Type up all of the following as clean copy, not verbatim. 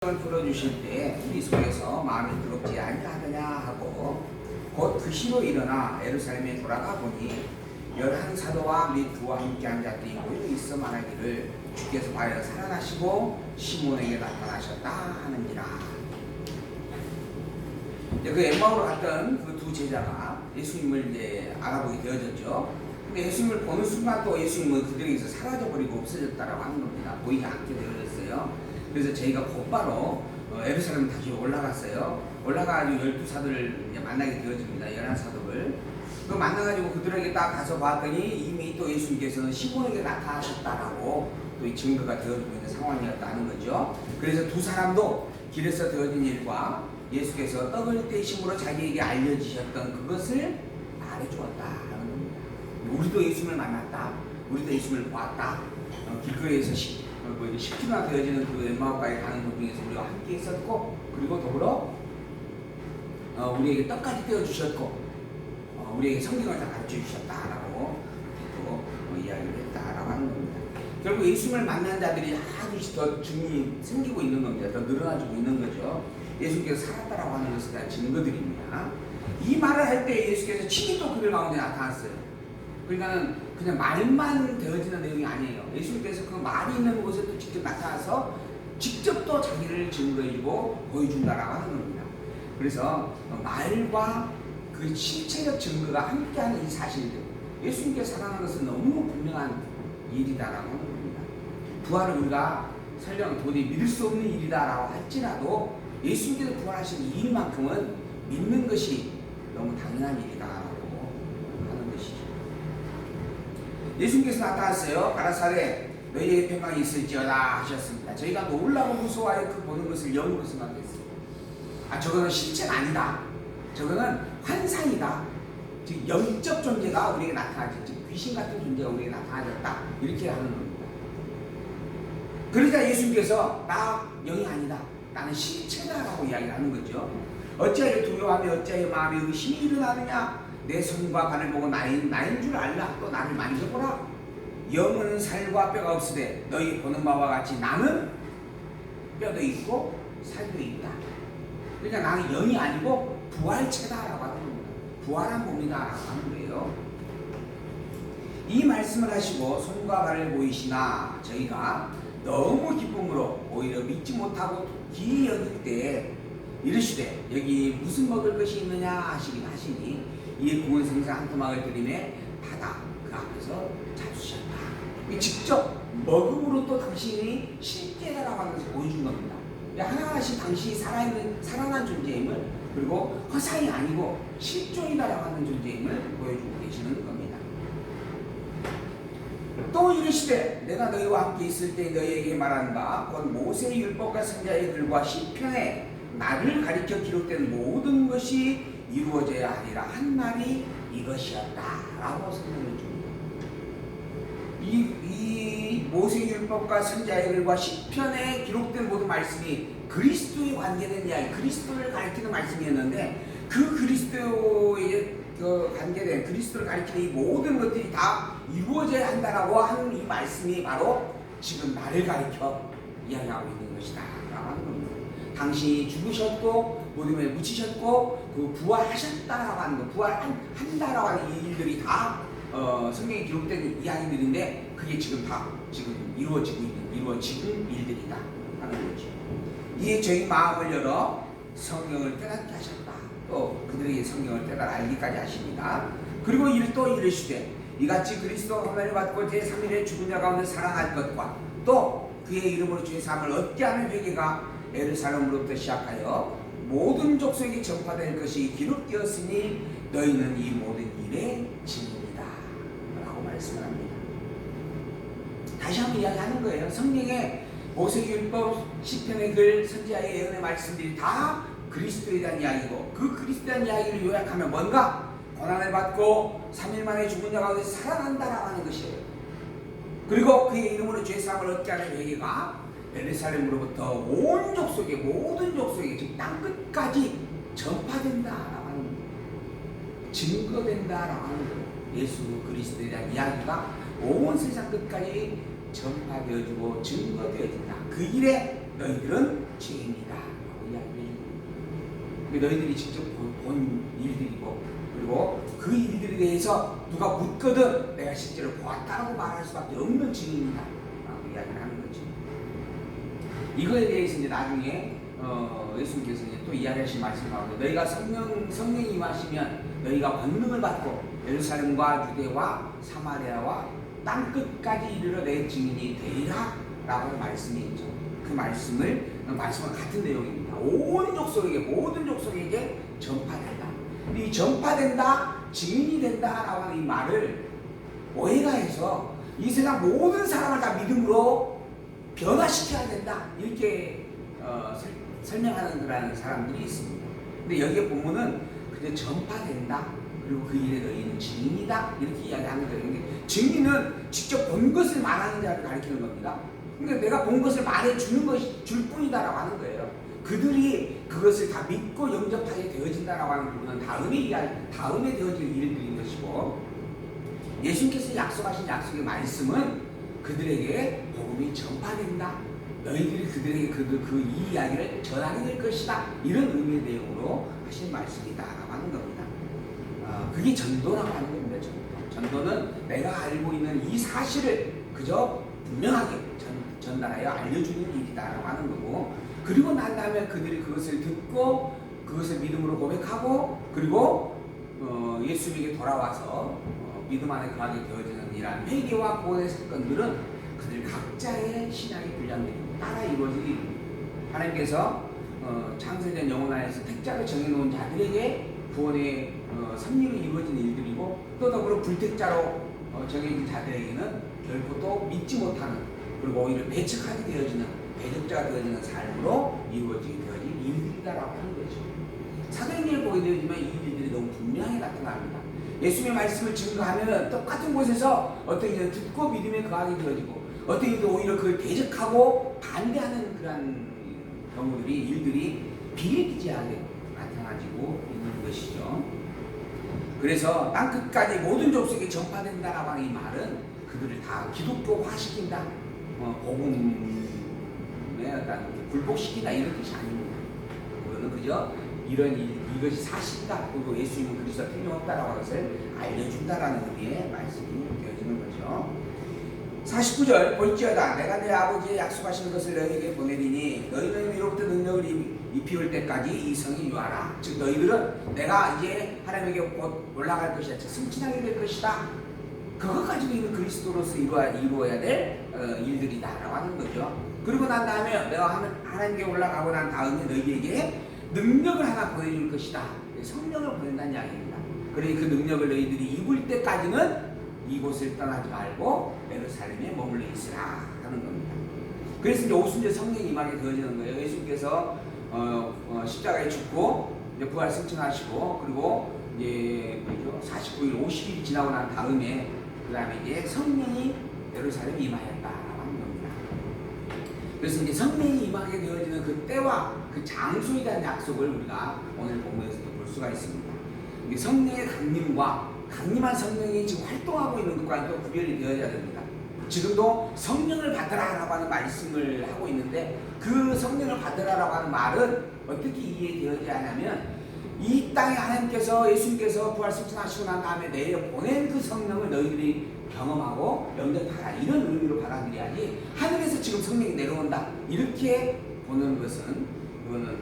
풀어주실 때 우리 속에서 마음이 두렵지 아니하느냐 하고 곧 그 시로 일어나 예루살렘에 돌아가 보니 11사도와 및 그와 함께한 자들이 모여 있어 말하기를 주께서 과연 살아나시고 시몬에게 나타나셨다 하느니라. 그 엠마오로 갔던 그 두 제자가 예수님을 이제 알아보게 되어졌죠. 근데 예수님을 보는 순간 또 예수님은 그들에게서 사라져버리고 없어졌다라고 하는 겁니다. 보이지 않게 되어졌어요. 그래서 저희가 곧바로 예루살렘 다시 올라갔어요. 올라가가지고 12사도를 만나게 되어집니다. 11사도를. 그 만나가지고 그들에게 딱 가서 봤더니 이미 또 예수님께서는 시몬에게 나타나셨다라고 또 이 증거가 되어지고 있는 상황이었다는 거죠. 그래서 두 사람도 길에서 되어진 일과 예수께서 떡을 떼심으로 자기에게 알려주셨던 그것을 말해주었다라는 겁니다. 우리도 예수님을 만났다. 우리도 예수님을 보았다. 길거리에서 10km나 되어지는 그 엠마오까지 가는 도중에서 우리가 함께 있었고, 그리고 더불어 우리에게 떡까지 떼어주셨고, 우리에게 성경을 다 가르쳐 주셨다라고 또 이야기를 했다라고 하는 겁니다. 결국 예수님을 만난 자들이 아주 더 증이 생기고 있는 겁니다. 더 늘어나지고 있는 거죠. 예수께서 살았다라고 하는 것에 대한 증거들입니다. 이 말을 할 때 예수께서 친히 또 그들 가운데 나타났어요. 그러니까 그냥 말만 되어지는 내용이 아니에요. 예수님께서 그 말이 있는 곳에 또 직접 나타나서 직접 또 자기를 증거해주고 보여준다라고 하는 겁니다. 그래서 말과 그 실체적 증거가 함께하는 이 사실들, 예수님께서 살아난 것은 너무 분명한 일이다라고 하는 겁니다. 부활을 우리가 설령 도저히 믿을 수 없는 일이다라고 할지라도 예수님께서 부활하신 이 일만큼은 믿는 것이 너무 당연한 일이다라고 하는 것이죠. 예수님께서 나타났어요. 가라사대 너희에게 평강이 있을지어다 하셨습니다. 저희가 놀라고 무서워하여 그 보는 것을 영으로 생각했어요. 저거는 실체가 아니다. 저거는 환상이다. 즉 영적 존재가 우리에게 나타나지, 즉 귀신 같은 존재가 우리에게 나타나졌다. 이렇게 하는 겁니다. 그러자 예수님께서 나 영이 아니다. 나는 실체다라고 이야기를 하는 거죠. 어찌하여 두려워하며 어찌하여 마음에 의심이 일어나느냐. 내 손과 발을 보고 나인 줄 알라. 또 나를 만져보라. 영은 살과 뼈가 없으되 너희 보는 바와 같이 나는 뼈도 있고 살도 있다. 그러니까 나는 영이 아니고 부활체다라고 하는 겁니다. 부활한 몸이다라고 하는 거예요. 이 말씀을 하시고 손과 발을 보이시나 저희가 너무 기쁨으로 오히려 믿지 못하고 기이 여길 때 이르시되 여기 무슨 먹을 것이 있느냐 하시니 이에 구운 생선 한 토막을 들이매 받아 그 앞에서 잡수셨다. 직접 먹음으로 또 당신이 실제라고 하는 것을 보여준 겁니다. 하나하나씩 당신이 살아난 존재임을, 그리고 허상이 아니고 실존이다라고 하는 존재임을 보여주고 계시는 겁니다. 또 이르시되 내가 너희와 함께 있을 때 너희에게 말하는 바 곧 모세의 율법과 선지자의 글과 시편에 나를 가리켜 기록된 모든 것이 이루어져야 하리라 한 말이 이것이었다라고 설명해 줍니다. 이 모세의 율법과 선지자의 글과 시편에 기록된 모든 말씀이 그리스도에 관계된 이야기, 그리스도를 가리키는 말씀이었는데 그 그리스도에 관계된 그리스도를 가리키는 이 모든 것들이 다 이루어져야 한다라고 하는 이 말씀이 바로 지금 나를 가리켜 이야기하고 있는 것이다 라고 하는 겁니다. 당신이 죽으셨고 무덤에 묻히셨고 그 부활하셨다라고 하는 것, 부활한다라고 하는 이 일들이 다 성경에 기록된 이야기들인데 그게 지금 다 이루어지고 있는 일들이다 하는 거죠. 이에 저희 마음을 열어 성경을 깨닫게 하셨다. 또 그들에게 성경을 깨달아 알기까지 하십니다. 그리고 또 이르시되 이같이 그리스도가 고난을 받고 제3일에 죽은 자 가운데 살아날 것과 또 그의 이름으로 주의 사함을 얻게 하는 회개가 예루살렘으로부터 시작하여 모든 족속에게 전파될 것이 기록되었으니 너희는 이 모든 일의 증인이다 라고 말씀을 합니다. 다시 한번 이야기하는 거예요. 성경에 모세율법, 시편의 글, 선지자의 예언의 말씀들이 다 그리스도에 대한 이야기고 그 그리스도에 대한 이야기를 요약하면 뭔가 고난을 받고 3일 만에 죽은 자 가운데 살아난다라고 하는 것이에요. 그리고 그의 이름으로 죄사함을 얻게 하는 회개가 예루살렘으로부터 온 족속에, 모든 족속에, 즉 땅끝까지 전파된다라고 하는 거예요. 증거된다라고 하는 거예요. 예수 그리스도에 대한 이야기가 온 세상 끝까지 전파되어지고 증거되어진다. 그 일에 너희들은 죄입니다. 라고 이야기를 해줍니다. 너희들이 직접 본 일들이고, 그리고 그 일들에 대해서 누가 묻거든 내가 실제로 보았다라고 말할 수밖에 없는 증인이다. 라고 이야기를 하는 거죠. 이거에 대해서 이제 나중에 예수님께서 이제 또 이야기하신 말씀을 하고, 너희가 성령이 임하시면 너희가 권능을 받고 예루살렘과 유대와 사마리아와 땅 끝까지 이르러 내 증인이 되리라 라고 말씀이 있죠. 그 말씀은 같은 내용입니다. 온 족속에게, 모든 족속에게 전파된다. 이 전파된다, 증인이 된다 라고 하는 이 말을 오해가 해서 이 세상 모든 사람을 다 믿음으로 변화시켜야 된다, 이렇게 설명하는 그런 사람들이 있습니다. 근데 여기에 보면은 그냥 전파된다, 그리고 그 일에 너희는 증인이다, 이렇게 이야기하는 거예요. 근데 증인은 직접 본 것을 말하는 자를 가리키는 겁니다. 그러니까 내가 본 것을 말해주는 것이 줄 뿐이다라고 하는 거예요. 그들이 그것을 다 믿고 영접하게 되어진다라고 하는 부분은 다음에 되어질 일들인 것이고, 예수님께서 약속하신 약속의 말씀은 그들에게 복음이 전파된다, 너희들이 그들에게 그 이 이야기를 전하게 될 것이다, 이런 의미의 내용으로 하신 말씀이다라고 하는 겁니다. 그게 전도라고 하는 겁니다. 전도는 내가 알고 있는 이 사실을 그저 분명하게 전달하여 알려주는 일이다라고 하는 거고, 그리고 난 다음에 그들이 그것을 듣고 그것을 믿음으로 고백하고, 그리고 예수님에게 돌아와서 믿음 안에 거하게 되어지는 이러한 회개와 구원의 사건들은 그들 각자의 신앙의 분량들이 따라 이루어질 일입니다. 하나님께서 창세된 영혼 안에서 택자를 정해놓은 자들에게 구원의 섭리로 이루어진 일들이고, 또 더불어 불택자로 정해진 자들에게는 결코 또 믿지 못하는, 그리고 오히려 배척하게 되어지는, 배척자가 되어지는 삶으로 이루어지게 되어진 일들이다라고 하는 거죠. 사도행전을 보게 되지만 이 일들이 너무 분명히 나타납니다. 예수님의 말씀을 증거하면 똑같은 곳에서 어떤 이들은 듣고 믿음에 거하게 되어지고, 어떤 이들은 오히려 그걸 대적하고 반대하는 그런 경우들이, 일들이 비일비재하게 나타나지고 있는 것이죠. 그래서 땅끝까지 모든 족속에 전파된다라고 하는 이 말은 그들을 다 기독교화시킨다, 복음에 어떤 굴복시킨다, 이런 뜻이 아닙니다. 그거는 그저 이것이 사실이다, 그리고 예수님은 그리스도 틀림없다라고 하는 것을 알려준다라는 의미의 말씀이 되어지는 거죠. 49절, 볼지어다 내가 내 아버지의 약속하신 것을 너희에게 보내리니 너희는 위로부터 능력을 입히올 때까지 이 성이 유하라. 즉 너희들은 내가 이제 하나님에게 곧 올라갈 것이다, 즉 승진하게 될 것이다, 그것 가지고 있는 그리스도로서 이루어야 될 일들이다라고 하는 거죠. 그리고 난 다음에 내가 하나님께 올라가고 난 다음에 너희에게 능력을 하나 보내줄 것이다, 성령을 보낸다는 이야기입니다. 그러니 그 능력을 너희들이 입을 때까지는 이곳을 떠나지 말고 예루살렘에 머물러 있으라 하는 겁니다. 그래서 이제 오순절 성령이 임하게 되어지는 거예요. 예수님께서 십자가에 죽고 이제 부활 승천하시고, 그리고 이제 49일, 50일이 지나고 난 다음에 그 다음에 이제 성령이 예루살렘에 임하였다라고 하는 겁니다. 그래서 이제 성령이 임하게 되어지는 그 때와 그 장소에 대한 약속을 우리가 오늘 본문에서도 볼 수가 있습니다. 성령의 강림한 성령이 지금 활동하고 있는 것과 또 구별이 되어야 됩니다. 지금도 성령을 받으라라고 하는 말씀을 하고 있는데, 그 성령을 받으라라고 하는 말은 어떻게 이해되어야 하냐면, 이 땅에 하나님께서, 예수님께서 부활 승천하시고 난 다음에 내려 보낸 그 성령을 너희들이 경험하고 영접하라, 이런 의미로 받아들여야지, 하늘에서 지금 성령이 내려온다 이렇게 보는 것은, 이거는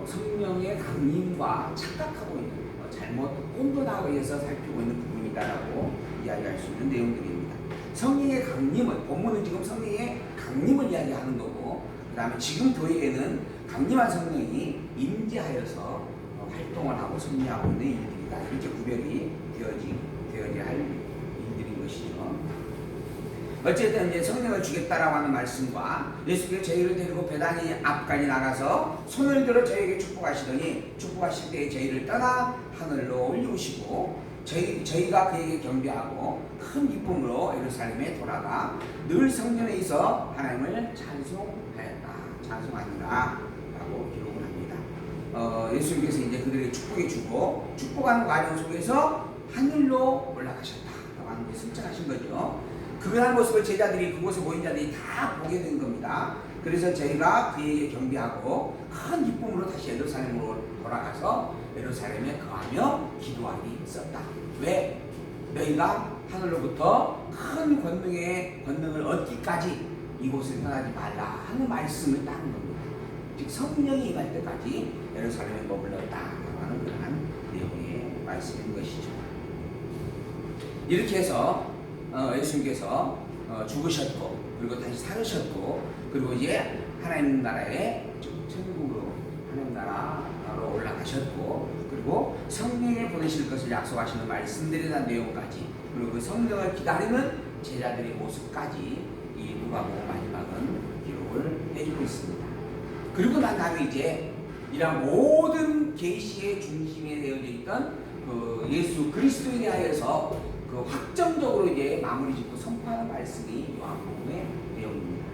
성령의 강림과 착각하고 있는, 잘못 혼돈하고 의해서 살피고 있는 부분이다라고 이야기할 수 있는 내용들입니다. 성령의 강림은, 본문은 지금 성령의 강림을 이야기하는 거고, 그 다음에 지금 교회에는 강림한 성령이 임재하여서 활동을 하고 섭리하고 있는 일들이다, 이렇게 구별이 되어져야 할 일들인 것이죠. 어쨌든 이제 성령을 주겠다라고 하는 말씀과, 예수께서 저희를 데리고 베다니 앞까지 나가서 손을 들어 저희에게 축복하시더니, 축복하실 때에 저희를 떠나 하늘로 올리우시고, 저희가 그에게 경배하고 큰 기쁨으로 예루살렘에 돌아가 늘 성전에 있어 하나님을 찬송하니라 라고 기록을 합니다. 예수님께서 이제 그들에게 축복해주고, 축복하는 과정 속에서 하늘로 올라가셨다라고 하는 게 승천하신 거죠. 그러한 모습을 제자들이, 그곳에 모인 자들이 다 보게 된 겁니다. 그래서 저희가 그에게 경배하고 큰 기쁨으로 다시 예루살렘으로 돌아가서 예루살렘에 거하며 기도하기 있었다. 왜? 너희가 하늘로부터 큰 권능을 얻기까지 이곳을 떠나지 말라 하는 말씀을 따는 겁니다. 즉 성령이 임할 때까지 예루살렘에 머물렀다라고 하는 그러한 내용의 말씀인 것이죠. 이렇게 해서 예수님께서 죽으셨고 그리고 다시 살으셨고 그리고 이제 하나님 나라에 천국으로 하나님 나라로 올라가셨고 그리고 성령을 보내실 것을 약속하시는 말씀들에 대한 내용까지 그리고 그 성령을 기다리는 제자들의 모습까지 이 누가복음 마지막은 기록을 해주고 있습니다. 그리고 난 다음에 이제 이런 모든 계시의 중심에 되어져 있던 그 예수 그리스도에 대하여서 그 확정적으로 이제 마무리 짓고 선포하는 말씀이 요한복음의 내용입니다.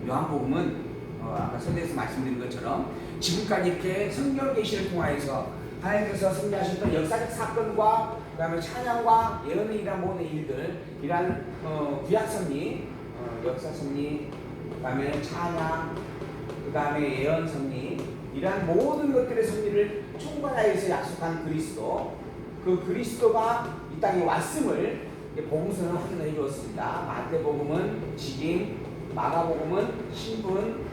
요한복음은 아까 설교에서 말씀드린 것처럼 지금까지 이렇게 성경 계시를 통하여서 하나님께서 섭리하셨던 역사적 사건과 그 다음에 찬양과 예언의 이런 모든 일들 이러한 구약 섭리, 역사 섭리, 그 다음에 찬양, 그 다음에 예언 섭리 이러한 모든 것들의 섭리를 총괄하여서 약속한 그리스도 그 그리스도가 이 땅에 왔음을 복음서는 확인해 주었습니다. 마태복음은 직임, 마가복음은 신분,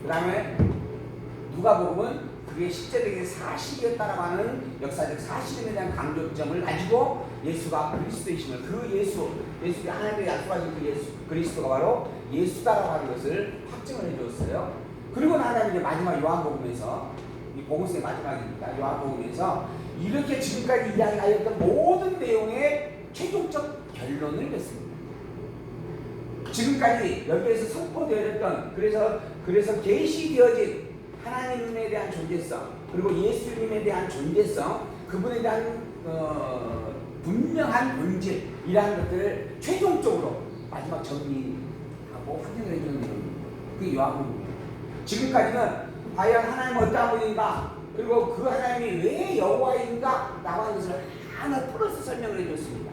그 다음에 누가복음은 그게 실제적인 사실이었다라고 하는 역사적 사실에 대한 강조점을 가지고 예수가 그리스도이심을 그 예수가 하나님의 약속하신 그 예수 그리스도가 바로 예수다라고 하는 것을 확증을 해주었어요. 그리고 나서 이제 마지막 요한복음에서 이 복음서의 마지막입니다. 요한복음에서 이렇게 지금까지 이야기하였던 모든 내용의 최종적 결론을 냈습니다. 지금까지 여기에서 선포되었던 그래서 계시되어진 하나님에 대한 존재성 그리고 예수님에 대한 존재성 그분에 대한 분명한 본질 이러한 것들을 최종적으로 마지막 정리하고 확인을 해주는 내용입니다. 그게 요한복음이에요. 지금까지는 과연 하나님은 어떠한 분인가 그리고 그 하나님이 왜 여호와인가 라고 하는 것을 하나 풀어서 설명을 해줬습니다.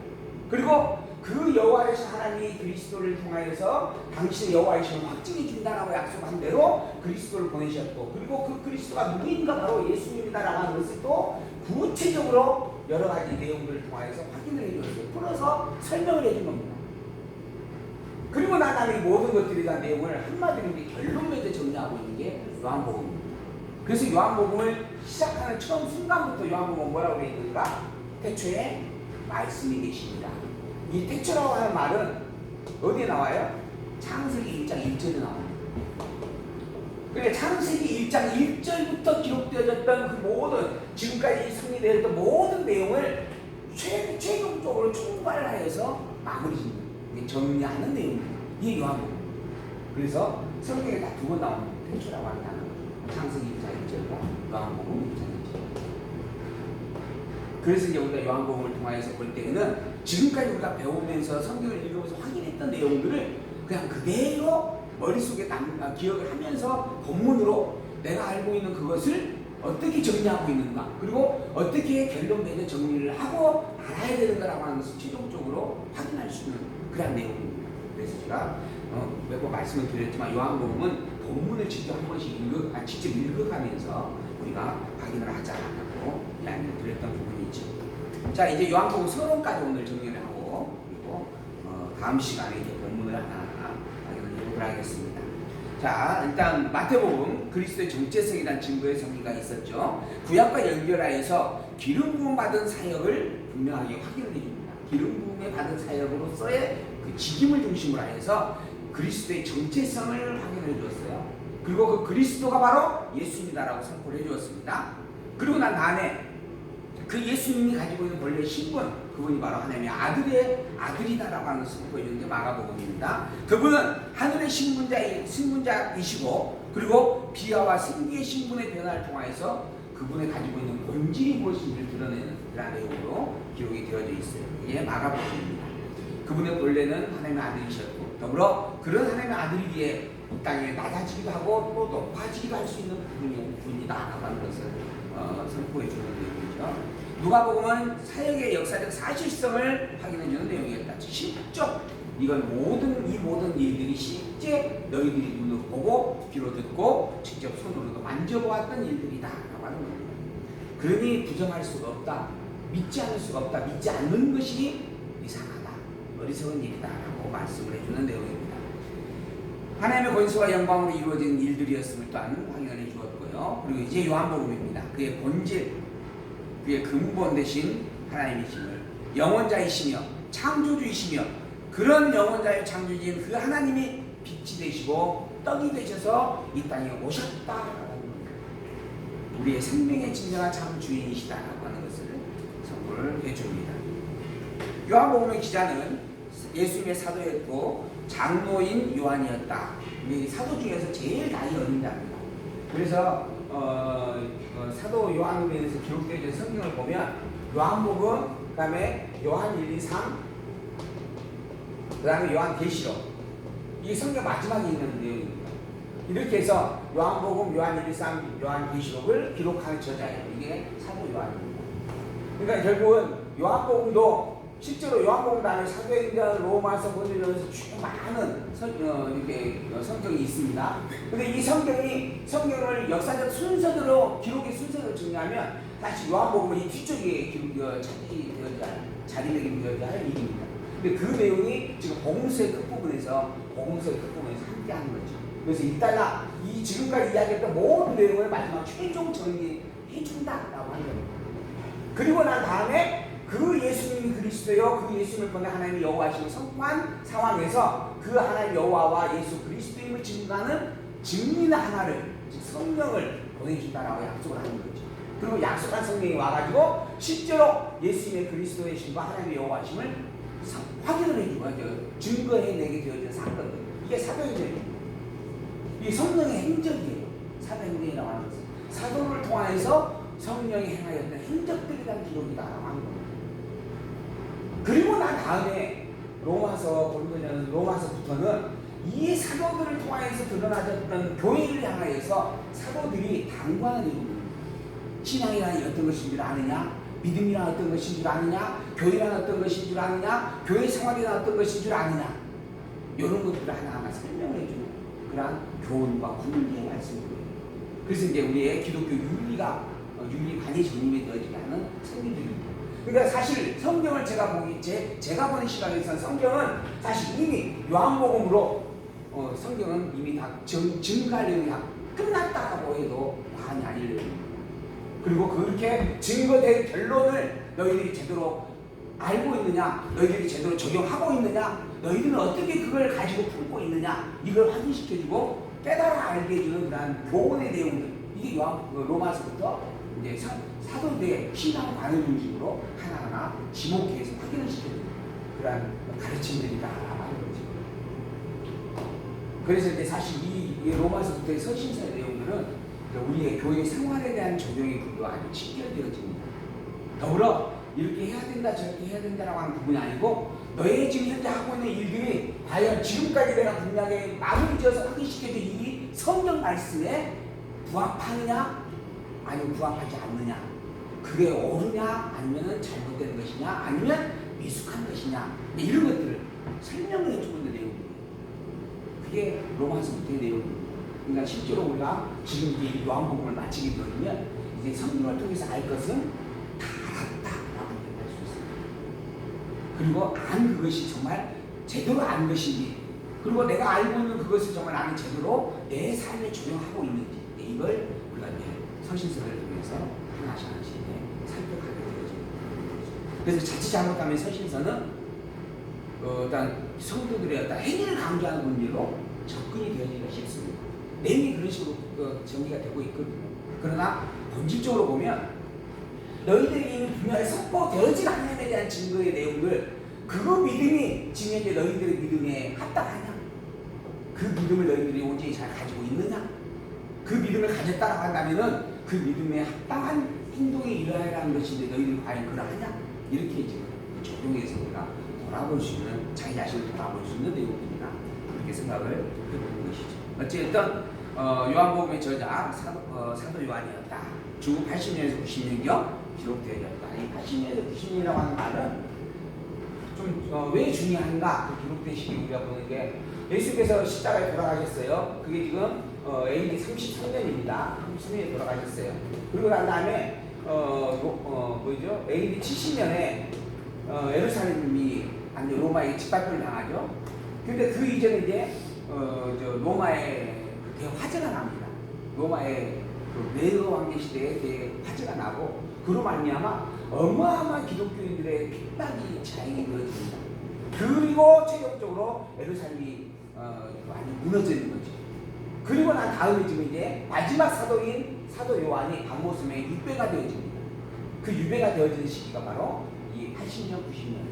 그리고 그 여호와이신 하나님이 그리스도를 통하여서 당신의 여호와이심을 확증해 준다라고 약속한 대로 그리스도를 보내셨고 그리고 그 그리스도가 누구인가 바로 예수님이다라고 하는 것을 또 구체적으로 여러 가지 내용들을 통하여서 확인을 해줬어요. 풀어서 설명을 해준 겁니다. 그리고 난 다음에 모든 것들에 대한 내용을 한마디로 결론면에 정리하고 있는 게 요한복음입니다. 그래서 요한복음을 시작하는 처음 순간부터 요한복음은 뭐라고 되어 있는가? 태초에 말씀이 계십니다. 이 태초라고 하는 말은 어디에 나와요? 창세기 1장 1절에 나옵니다. 그러니까 창세기 1장 1절부터 기록되어졌던 그 모든 지금까지 승리되었던 모든 내용을 최종적으로 총괄하여서 마무리 짓는 정리하는 내용입니다. 이게 요한복음. 그래서 성경에 다 두 번 나오는 태초라고 하는 단어. 창세기 1장 1절과 요한복음 1장 1절. 그래서 이제 우리가 요한복음을 통해서 볼 때에는 지금까지 우리가 배우면서 성경을 읽으면서 확인했던 내용들을 그냥 그대로 머릿속에 기억을 하면서 본문으로 내가 알고 있는 그것을 어떻게 정리하고 있는가 그리고 어떻게 결론 맺는 정리를 하고 알아야 되는가라고 하는 것을 최종적으로 확인할 수 있는 그런 내용입니다. 그래서 제가 몇 번 말씀을 드렸지만 요한복음은 본문을 직접 한 번씩 직접 읽어가면서 우리가 확인을 하자라고 이야기를 드렸던 부분이 있죠. 자 이제 요한복음 서론까지 오늘 정리를 하고 그리고 다음 시간에 이제 본문을 하나하나 확인을 해보도록 하겠습니다. 자 일단 마태복음 그리스도의 정체성에 대한 증거의 성리가 있었죠. 구약과 연결하여서 기름 부음 받은 사역을 분명하게 확인을 해줍니다. 기름 부음에 받은 사역으로서의 그 직임을 중심으로 하여서 그리스도의 정체성을 확인해 주었어요. 그리고 그 그리스도가 바로 예수님이다라고 선포를 해주었습니다. 그리고 난 다음에 그 예수님이 가지고 있는 본래의 신분 그분이 바로 하나님의 아들이다라고 하는 것을 선포해 주는 게 마가복음입니다. 그분은 하늘의 신분자이시고 그리고 비하와 생기의 신분의 변화를 통하여서 그분의 가지고 있는 본질이 무엇인지를 드러내는 그런 내용으로 기록이 되어져 있어요. 이게 마가복음입니다. 그분의 본래는 하나님의 아들이셨고 더불어 그런 하나님의 아들이기에 이 땅에 낮아지기도 하고 또 높아지기도 할 수 있는 분이다라고 하는 것을 선포해 주는 내용이죠. 누가복음은 사역의 역사적 사실성을 확인해 주는 내용이었다. 실적 이건 이 모든 일들이 실제 너희들이 눈으로 보고 귀로 듣고 직접 손으로도 만져보았던 일들이다라고 하는 겁니다. 그러니 부정할 수가 없다. 믿지 않을 수가 없다. 믿지 않는 것이 이상하다. 어리석은 일이다라고 말씀을 해주는 내용입니다. 하나님의 권세와 영광으로 이루어진 일들이었음을 또한 확인을 해주었고요. 그리고 이제 요한복음입니다. 그의 본질, 그의 근본 되신 하나님이심을 영원자이시며 창조주이시며 그런 영원자의 창조주인 그 하나님이 빛이 되시고 떡이 되셔서 이 땅에 오셨다라는 겁니다. 우리의 생명의 진정한 참 주인이시다라고 하는 것을 선포를 해줍니다. 요한복음의 기자는 예수님의 사도였고 장로인 요한이었다. 이 사도 중에서 제일 나이 어린 자입니다. 그래서 사도 요한에 대해서 기록되어 있는 성경을 보면 요한복음, 그 다음에 요한 1, 2, 3, 그 다음에 요한계시록, 이게 성경 마지막에 있는 내용입니다. 이렇게 해서 요한복음, 요한 1, 2, 3, 요한계시록을 기록하는 저자예요. 이게 사도 요한입니다. 그러니까 결국은 요한복음도 실제로 요한복음 다음에 사도행전, 로마서, 고린도전서 쭉 많은 성경이 있습니다. 근데 이 성경을 역사적 순서대로 기록의 순서대로 정리하면 다시 요한복음은 이 뒤쪽에 자리매김되어야 할 일입니다. 근데 그 내용이 지금 복음서의 끝부분에서 함께하는 거죠. 그래서 이따가 이 지금까지 이야기했던 모든 내용을 마지막 최종 정리해 준다라고 하는 겁니다. 그리고 난 다음에 그 예수님이 그리스도요, 그 예수님을 보내 하나님이 여호와이심을 선포한 상황에서 그 하나님 여호와와 예수 그리스도임을 증거하는 증인 하나를, 즉 성령을 보내준다라고 약속을 하는 거죠. 그리고 약속한 성령이 와가지고 실제로 예수님의 그리스도의 신과 하나님의 여호와이심을 확인을 해주고 증거해내게 되어진 사건들. 이게 사도행전입니다. 이게 성령의 행적이에요. 사도행전이라고 하는 것은 사도를 통하여서 성령이 행하였던 행적들에 대한 기록이다라고 하는 겁니다. 그리고 난 다음에 로마서, 고린도전서, 로마서부터는 이 사도들을 통하여서 드러나졌던 교회를 향하여서 사도들이 당부하는 내용입니다. 신앙이란 어떤 것인 줄 아느냐? 믿음이란 어떤 것인 줄 아느냐? 교회란 어떤 것인 줄 아느냐? 교회 생활이란 어떤 것인 줄 아느냐? 이런 것들을 하나하나 설명을 해주는 그러한 교훈과 훈계의 말씀이에요. 그래서 이제 우리의 기독교 윤리 관계 정립이 되어지게 하는 성경들입니다. 그러니까 사실 성경을 제가 보는 시각에서는 성경은 사실 이미 요한복음으로 성경은 이미 다 증거하려니 끝났다고 해도 과언이 아닐 내용입니다. 그리고 그렇게 증거된 결론을 너희들이 제대로 알고 있느냐, 너희들이 제대로 적용하고 있느냐, 너희들은 어떻게 그걸 가지고 품고 있느냐, 이걸 확인시켜주고 깨달아 알게 해주는 그런 교훈의 내용들, 이게 로마서부터 이제 사도들의 신앙관을 중심으로 하나하나 지목해서 확인을 시켜주는 그런 가르침들이다라고 하는 거죠. 그래서 이제 사실 이 로마서부터의 서신서의 내용들은 우리의 교회 생활에 대한 적용이 아주 직결되어집니다. 더불어 이렇게 해야 된다, 저렇게 해야 된다라고 하는 부분이 아니고 너의 지금 현재 하고 있는 일들이 과연 지금까지 내가 분명하게 마무리 지어서 확인시켜준 이 성경 말씀에 부합하느냐, 아니면 부합하지 않느냐, 그게 옳으냐, 아니면 잘못된 것이냐, 아니면 미숙한 것이냐, 이런 것들을 설명을 해주고 있는 내용입니다. 그게 로마서부터의 내용입니다. 그러니까 실제로 우리가 지금 이제 요한복음을 마치게 되면 이제 성경을 통해서 알 것은 다 알았다라고 얘기할 수 있습니다. 그리고 안 그것이 정말 제대로 안 것인지, 그리고 내가 알고 있는 그것을 정말 나는 제대로 내 삶에 적용하고 있는지, 이걸 우리가 이제 서신서를 통해서 하나씩 살펴가게 되어집니다. 그래서 자칫 잘못하면 서신서는 일단 성도들의 어떤 행위를 강조하는 문제로 접근이 되어지기가 쉽습니다. 내용이 그런 식으로 정리가 되고 있거든요. 그러나 본질적으로 보면 너희들이 이미 분명히 선포되어진 하나님에 대한 증거의 내용들, 그 믿음이 지금 현재 너희들의 믿음에 합당하냐? 그 믿음을 너희들이 온전히 잘 가지고 있느냐? 그 믿음을 가졌다라고 한다면은 그 믿음에 합당한 행동이 일어나야 하는 것인데 너희들이 과연 그러하냐? 이렇게 지금 적용해서 우리가 돌아볼 수 있는, 자기 자신을 돌아볼 수 있는 내용입니다. 그렇게 생각을 해보는 것이죠. 어쨌든 요한복음의 저자 사도 요한이었다. 주 80년에서 90년경 기록되어졌다. 이 80년에서 90년이라고 하는 말은 왜 중요한가 그 기록된 시기 우리가 보는 게 예수께서 십자가에 돌아가셨어요. 그게 지금 AD 33년입니다. 33년에 돌아가셨어요. 그리고 난 다음에 뭐죠? AD 70년에 예루살렘이 완전 로마에 짓밟기를 당하죠. 근데 그 이전에 이제 로마의 대화재가 납니다. 로마의 그 네로 왕제 시대에 대화재가 나고 그로 말미암아 어마어마한 기독교인들의 핍박이 자행이 되어집니다. 그리고 최종적으로 예루살렘이 완전 무너지는 거죠. 그리고 난 다음에 지금 이제 마지막 사도인 사도 요한이 박모섬에 유배가 되어집니다. 그 유배가 되어지는 시기가 바로 이 80년, 90년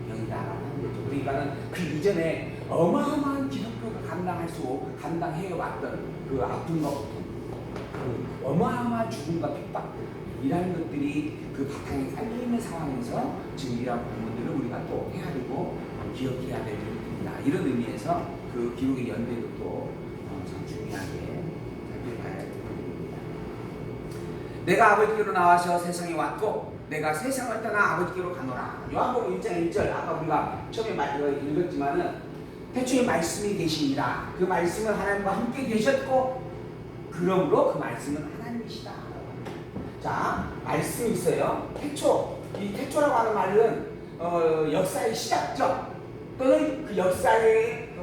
여기다라는 거죠. 그러니까는 그 이전에 어마어마한 기독교가 감당해 왔던 그 아픔과 고통, 그 어마어마한 죽음과 핍박 이라는 것들이 그 바탕에 깔려 있는 상황에서 지금 이러한 부분들을 우리가 또 헤아리고 기억해야 될 일입니다. 이런 의미에서 그 기록의 연대도 또 참 중요하게 살펴봐야 될 부분입니다. 내가 아버지께로 나와서 세상에 왔고 내가 세상을 떠나 아버지께로 가노라. 요한복음 1장 1절 아까 우리가 처음에 읽었지만은 태초에 말씀이 계시니라. 그 말씀은 하나님과 함께 계셨고 그러므로 그 말씀은 하나님이시다. 자, 말씀이 있어요. 태초. 이 태초라고 하는 말은 역사의 시작점 또는 그 역사에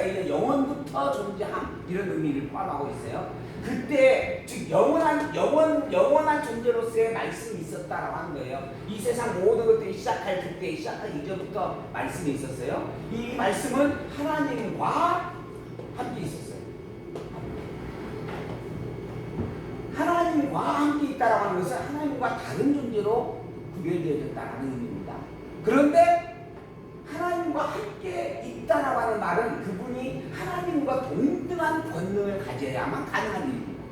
있는 영원부터 존재함 이런 의미를 포함하고 있어요. 그때 즉 영원한 존재로서의 말씀이 있었다라고 하는 거예요. 이 세상 모든 것들이 시작할 이전부터 말씀이 있었어요. 이 말씀은 하나님과 함께 있었어요. 하나님과 함께 있다라고 하는 것은 하나님과 다른 존재로 구별되어졌다라는 의미입니다. 그런데 하나님과 함께 있다라고 하는 말은 그분이 하나님과 동등한 권능을 가져야만 가능한 일입니다.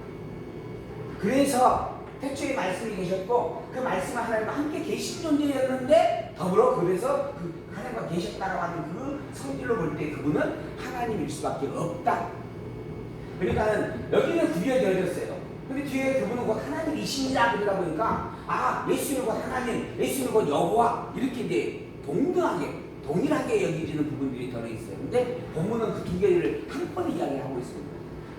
그래서 태초에 말씀이 계셨고 그 말씀은 하나님과 함께 계신 존재였는데 더불어 그래서 그 하나님과 계셨다라고 하는 그 성질로 볼 때 그분은 하나님일 수밖에 없다. 그러니까는 여기는 구별되어졌어요. 근데 뒤에 그분은 곧 하나님이십니다. 그러다 보니까 예수는 곧 하나님, 예수는 곧 여호와 이렇게 이제 동일하게 여기지는 부분들이 들어있어요. 근데 본문은 그 두 개를 한번에 이야기하고 있습니다.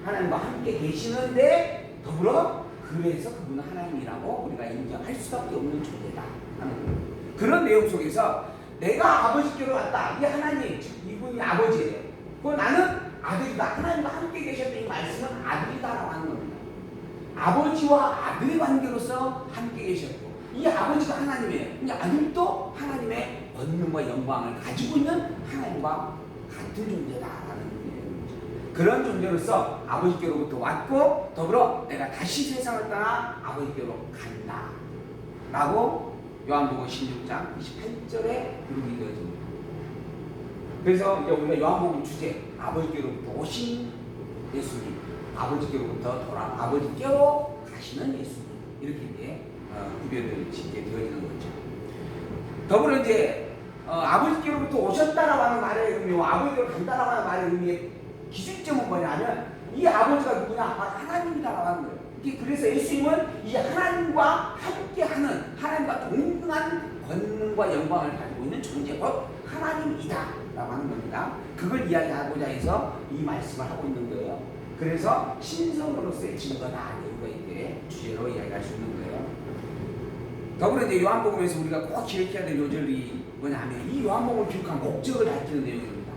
하나님과 함께 계시는데 더불어 그래서 그분은 하나님이라고 우리가 인정할 수밖에 없는 존재다 하는 거예요. 그런 내용 속에서 내가 아버지께로 왔다. 이게 하나님, 이분이 아버지예요. 그리고 나는 아들이다. 하나님과 함께 계셨던 이 말씀은 아들이다라고 하는 겁니다. 아버지와 아들의 관계로서 함께 계셨고 이 아버지가 하나님이에요. 근데 아들도 하나님의 권능과 영광을 가지고 있는 하나님과 같은 존재다라는 의미예요. 그런 존재로서 아버지께로부터 왔고 더불어 내가 다시 세상을 떠나 아버지께로 간다 라고 요한복음 16장 28절에 기록이 되어집니다. 그래서 우리가 요한복음 주제 아버지께로부터 오신 예수님, 아버지께로부터 아버지께로 가시는 예수님 이렇게 이제 구별을 짓게 되어지는 거죠. 더불어 이제 아버지께로부터 오셨다라고 하는 말의 의미와 아버지께로 간다라고 하는 말의 의미의 기준점은 뭐냐면 이 아버지가 누구냐? 하나님이다라고 하는 거예요. 그래서 예수님은 이 하나님과 함께하는 하나님과 동등한 권능과 영광을 가지고 있는 존재 곧 하나님이다 라고 하는 겁니다. 그걸 이야기하고자 해서 이 말씀을 하고 있는 거예요. 그래서 신성으로서의 증거다 이거 이제 주제로 이야기할 수 있는 거예요. 더불어 이제 요한복음에서 우리가 꼭 기억해야 될 요절이 뭐냐면 이 요한복음을 기록한 목적을 밝히는 내용입니다.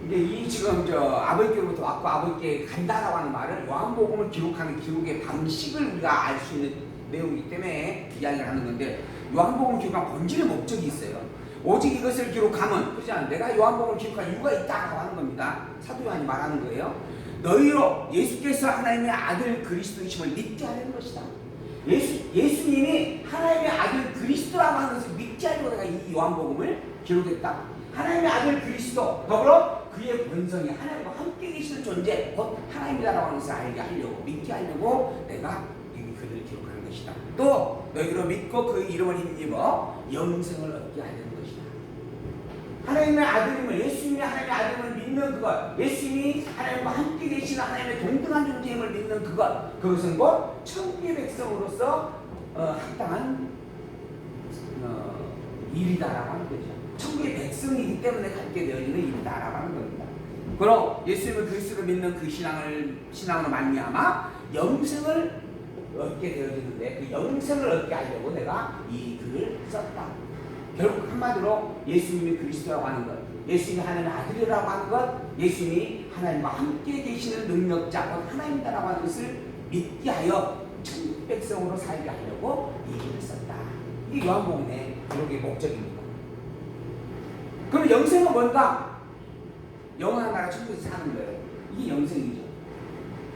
이게 이 지금 아버지께로부터 왔고 아버지께 간다라고 하는 말을 요한복음을 기록하는 기록의 방식을 우리가 알 수 있는 내용이기 때문에 이야기를 하는 건데 요한복음을 기록한 본질의 목적이 있어요. 오직 이것을 기록하면 그렇지 않아요. 내가 요한복음을 기록한 이유가 있다고 하는 겁니다. 사도 요한이 말하는 거예요. 너희로 예수께서 하나님의 아들 그리스도이심을 믿게 하려는 것이다. 예수님이 하나님의 아들 그리스도라고 하는 것을 믿게 하려고 내가 이 요한복음을 기록했다. 하나님의 아들 그리스도 더불어 그의 본성이 하나님과 함께 계시는 존재 곧 하나님이라고 하는 것을 알게 하려고 믿게 하려고 내가 이 글을 기록하는 것이다. 또 너희로 믿고 그 이름을 힘입어 영생을 얻게 하려는 것이다. 하나님의 아들임을 예수님이 하나님의 아들임을 믿는 그것 예수님이 하나님과 함께 계시는 하나님의 동등한 존재임을 믿는 그것은 곧 천국의 백성으로서 합당한 일이다라고 하는 거죠. 천국의 백성이기 때문에 갖게 되어지는 일이다라고 하는 겁니다. 그럼 예수님을 그리스도로 믿는 그 신앙으로 말미암아 영생을 얻게 되어지는데, 그 영생을 얻게 하려고 내가 이 글을 썼다. 결국 한마디로 예수님이 그리스도라고 하는 것, 예수님이 하나님의 아들이라고 하는 것, 예수님이 하나님과 함께 계시는 능력자, 곧 하나님이라고 하는 것을 믿게 하여 천국 백성으로 살게 하려고 이 글을 썼다. 이게 요한복음의 기록의 목적입니다. 그럼 영생은 뭔가? 영원한 나라 천국에서 사는 거예요. 이게 영생이죠.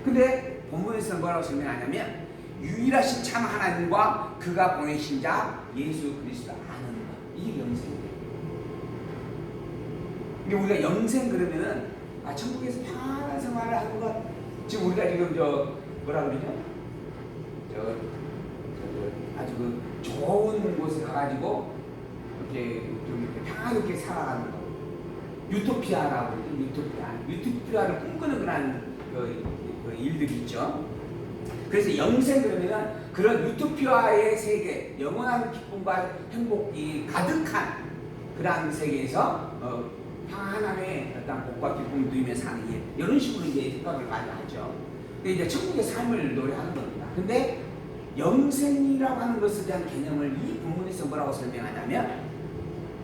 근데 본문에서는 뭐라고 설명하냐면 유일하신 참 하나님과 그가 보내신 자 예수 그리스도 아는 것, 이게 영생이에요. 근데 우리가 영생 그러면은 천국에서 편안한 생활을 하는 것, 지금 우리가 지금 뭐라 그러죠? 아주 그 좋은 곳에 가가지고 이렇게 좀 이렇게 평화롭게 살아가는 거, 유토피아라고 그러죠. 유토피아를 꿈꾸는 그런 그 일들이 있죠. 그래서 영생 그러면은 그런 유토피아의 세계, 영원한 기쁨과 행복이 가득한 그러한 세계에서 평안함의 어떤 복과 기쁨을 누리며 사는 일, 이런 식으로 이제 생각을 많이 하죠. 근데 이제 천국의 삶을 노래하는 겁니다. 근데 영생이라고 하는 것에 대한 개념을 이 본문에서 뭐라고 설명하냐면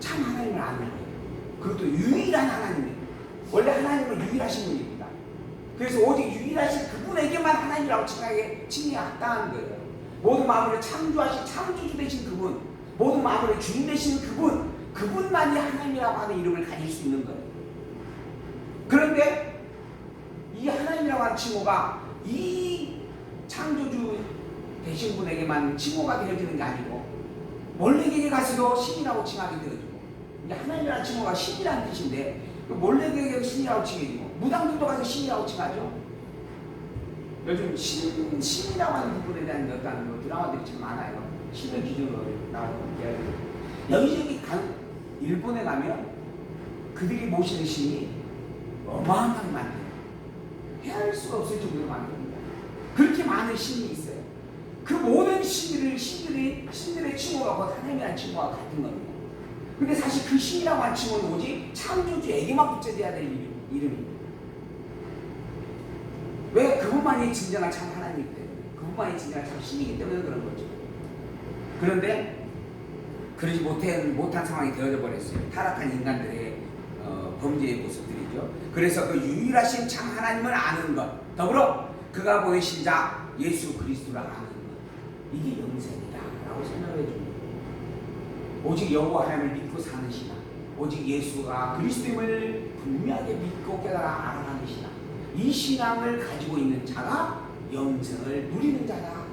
참 하나님을 아는 거예요. 그것도 유일한 하나님이에요. 원래 하나님은 유일하신 분입니다. 그래서 오직 유일하신 그분에게만 하나님이라고 칭하기에 합당한 거예요. 모든 마음을 창조하신 창조주 되신 그분, 모든 마음을 주인 되신 그분만이 하나님이라고 하는 이름을 가질 수 있는 거예요. 그런데 이 하나님이라고 하는 칭호가 이 창조주 되신 분에게만 칭호가 되어지는 게 아니고 몰래에게 가서도 신이라고 칭하게 되어지고, 이제 하나님이라는 칭호가 신이라는 뜻인데 몰래에게도 신이라고 칭해지고, 무당들도 가서 신이라고 칭하죠. 요즘 신이라고 하는 부분에 대한 어떤 드라마들이 참 많아요. 신을 기준으로 나오는 이야기들. 여기저기 일본에 가면 그들이 모시는 신이 어마어마하게 많아요. 헤아릴 수가 없을 정도로 많습니다. 그렇게 많은 신이 있어요. 그 모든 신들의 칭호가 곧 하나님이라는 칭호가 같은 겁니다. 근데 사실 그 신이라고 하는 칭호는 오직 창조주에게만 붙여져야 될 이름입니다. 왜? 그분만이 진정한 참 하나님이기 때문에, 그분만이 진정한 참 신이기 때문에 그런 거죠. 그런데 그러지 못한 상황이 되어져 버렸어요. 타락한 인간들의 범죄의 모습들이죠. 그래서 그 유일하신 참 하나님을 아는 것, 더불어 그가 보내신 자 예수 그리스도를 아는 것, 이게 영생이다 라고 생각을 해줍니다. 오직 여호와 하나님을 믿고 사는 신앙, 오직 예수가 그리스도임을 분명하게 믿고 깨달아 알아가는 신앙, 이 신앙을 가지고 있는 자가 영생을 누리는 자다.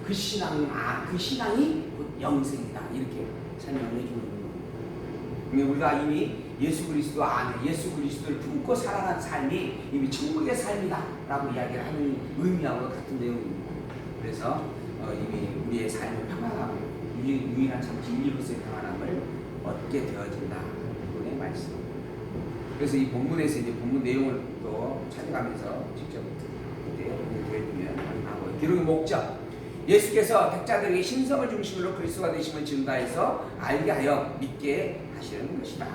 그 신앙이 곧 영생이다, 이렇게 설명을 해주는 겁니다. 우리가 이미 예수 그리스도 안에 예수 그리스도를 품고 살아가는 삶이 이미 천국의 삶이다 라고 이야기를 하는 의미하고 같은 내용입니다. 그래서 이미 우리의 삶의 평안함을, 유일한 참 진리로서의 평안함을 얻게 되어진다, 이분의 말씀. 그래서 이 본문에서 이제 본문 내용을 또 찾아가면서 직접 보여주면 하고, 기록의 목적, 예수께서 택자들에게 신성을 중심으로 그리스도가 되심을 증거해서 알게 하여 믿게 하시는 것이다.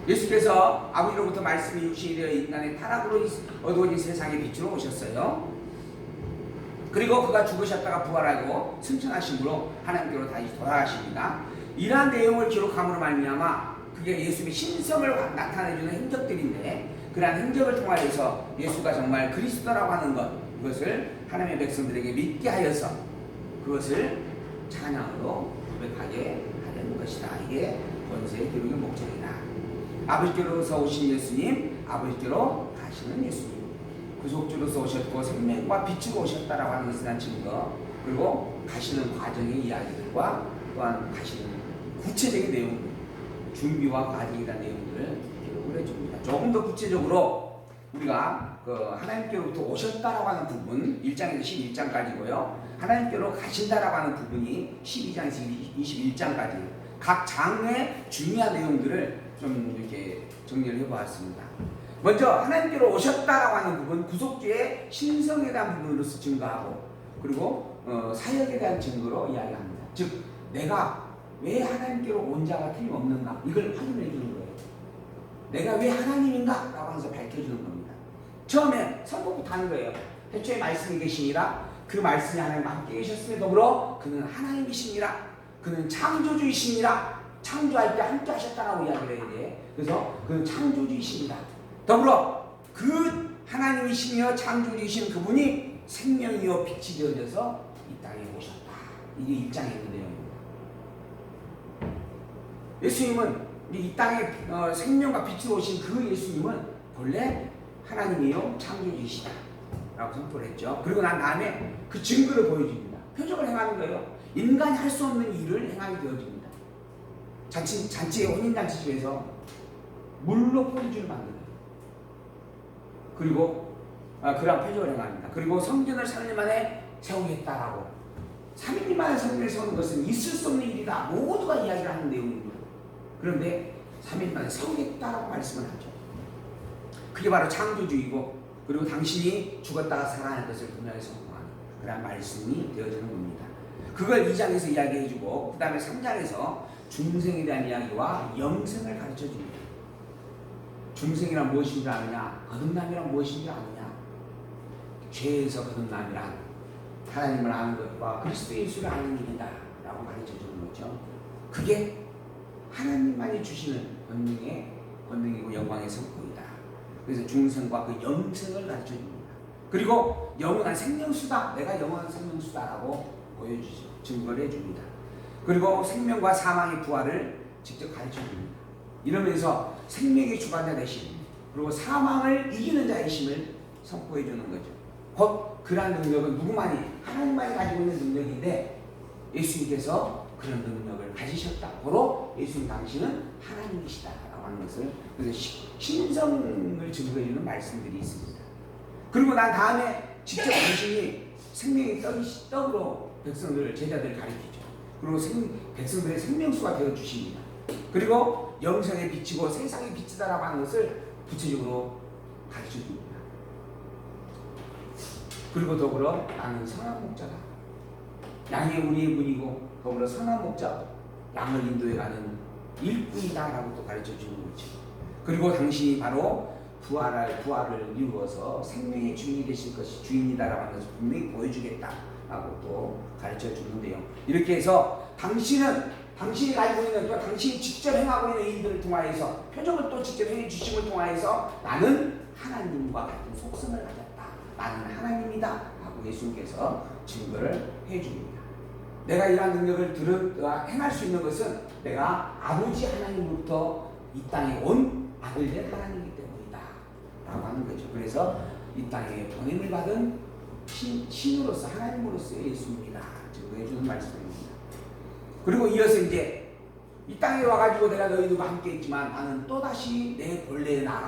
예수께서 아버지로부터 말씀이 육신이 되어 인간의 타락으로 어두워진 세상에 빛으로 오셨어요. 그리고 그가 죽으셨다가 부활하고 승천하심으로 하나님께로 다시 돌아가십니다. 이러한 내용을 기록함으로 말미암아 그게 예수의 신성을 나타내주는 행적들인데, 그러한 행적을 통하여서 예수가 정말 그리스도라고 하는 것, 그것을 하나님의 백성들에게 믿게 하여서 그것을 찬양으로 고백하게 하려는 것이다. 이게 본서의 기록의 목적이다. 아버지께로서 오신 예수님, 아버지께로 가시는 예수님, 구속주로서 오셨고 생명과 빛으로 오셨다라고 하는 것에 대한 증거, 그리고 가시는 과정의 이야기들과 또한 가시는 구체적인 내용, 준비와 과정에 대한 내용들을 기록을 해줍니다. 조금 더 구체적으로 우리가 하나님께로부터 오셨다라고 하는 부분 1장에서 11장까지고요. 하나님께로 가신다라고 하는 부분이 12장에서 21장까지 각 장의 중요한 내용들을 좀 이렇게 정리를 해보았습니다. 먼저 하나님께로 오셨다라고 하는 부분, 구속주의 신성에 대한 부분으로서 증거하고, 그리고 사역에 대한 증거로 이야기합니다. 즉 내가 왜 하나님께로 온 자가 틀림없는가? 이걸 확인해 주는 거예요. 내가 왜 하나님인가? 라고 하면서 밝혀주는 겁니다. 처음에 선포부터 하는 거예요. 태초에 말씀이 계시니라. 그 말씀이 하나님과 함께 계셨음에 더불어 그는 하나님이시니라. 그는 창조주이시니라. 창조할 때 함께 하셨다라고 이야기를 해야 돼. 그래서 그는 창조주이십니다. 더불어 그 하나님이시며 창조주이신 그분이 생명이요 빛이 되어져서 이 땅에 오셨다. 이게 1장에 있는 내용입니다. 예수님은 이 땅에 생명과 빛으로 오신 그 예수님은 본래 하나님이요 창조주이시다 라고 선포를 했죠. 그리고 난 다음에 그 증거를 보여줍니다. 표적을 행하는 거예요. 인간이 할 수 없는 일을 행하게 되어집니다. 잔치의 혼인잔치집에서 물로 포도주를 만들어요. 그리고 그런 표적을 행합니다. 그리고 성전을 3일 만에 세우겠다라고. 3일 만에 성전을 세우는 것은 있을 수 없는 일이다. 모두가 이야기를 하는 내용입니다. 그런데 3일 만에 세우겠다라고 말씀을 하죠. 그게 바로 창조주의고, 그리고 당신이 죽었다가 살아날 것을 분명히 선포하는 그런 말씀이 되어지는 겁니다. 그걸 2장에서 이야기해주고, 그 다음에 3장에서 중생에 대한 이야기와 영생을 가르쳐줍니다. 중생이란 무엇인지 아느냐? 거듭남이란 무엇인지 아느냐? 죄에서 거듭남이란 하나님을 아는 것과 그리스도 예수를 아는 일이다 라고 가르쳐주는 거죠. 그게 하나님만이 주시는 권능이고 영광의 선포이다. 그래서 중생과 그 영생을 가르쳐줍니다. 그리고 영원한 생명수다. 내가 영원한 생명수다라고 보여주죠. 증거를 해줍니다. 그리고 생명과 사망의 부활을 직접 가르쳐줍니다. 이러면서 생명의 주관자 되심, 그리고 사망을 이기는 자이심을 선포해주는 거죠. 곧 그러한 능력은 누구만이? 하나님만이 가지고 있는 능력인데 예수님께서 그런 능력을 가지셨다. 바로 예수님 당신은 하나님이시다 라고 하는 것을, 그래서 신성을 증거해주는 말씀들이 있습니다. 그리고 난 다음에 직접 당신이 생명의 떡으로 백성들, 제자들을 가리키죠. 그리고 백성들의 생명수가 되어주십니다. 그리고 영생의 빛이고 세상의 빛이다라고 하는 것을 구체적으로 가르쳐줍니다. 그리고 더불어 나는 선한 목자다. 양이 우리의 분이고 더불어 선한 목자, 양을 인도해가는 일꾼이다라고 또 가르쳐주는 거죠. 그리고 당신이 바로 부활을 이루어서 생명의 주인이 되실 것이 주인이다라고 하는 것을 분명히 보여주겠다라고 또 가르쳐주는데요. 이렇게 해서 당신이 가지고 있는, 또 당신이 직접 행하고 있는 일들을 통하여서, 표적을 또 직접 해주심을 통하여서 나는 하나님과 같은 속성을 가졌다. 나는 하나님이다. 하고 예수님께서 증거를 해줍니다. 내가 이러한 능력을 행할 수 있는 것은 내가 아버지 하나님으로부터 이 땅에 온 아들된 하나님이기 때문이다. 라고 하는 거죠. 그래서 이 땅에 보냄을 받은 신으로서, 하나님으로서의 예수입니다. 증거해주는 말씀입니다. 그리고 이어서 이제 이 땅에 와가지고 내가 너희들과 함께 있지만 나는 또다시 내 본래의 나라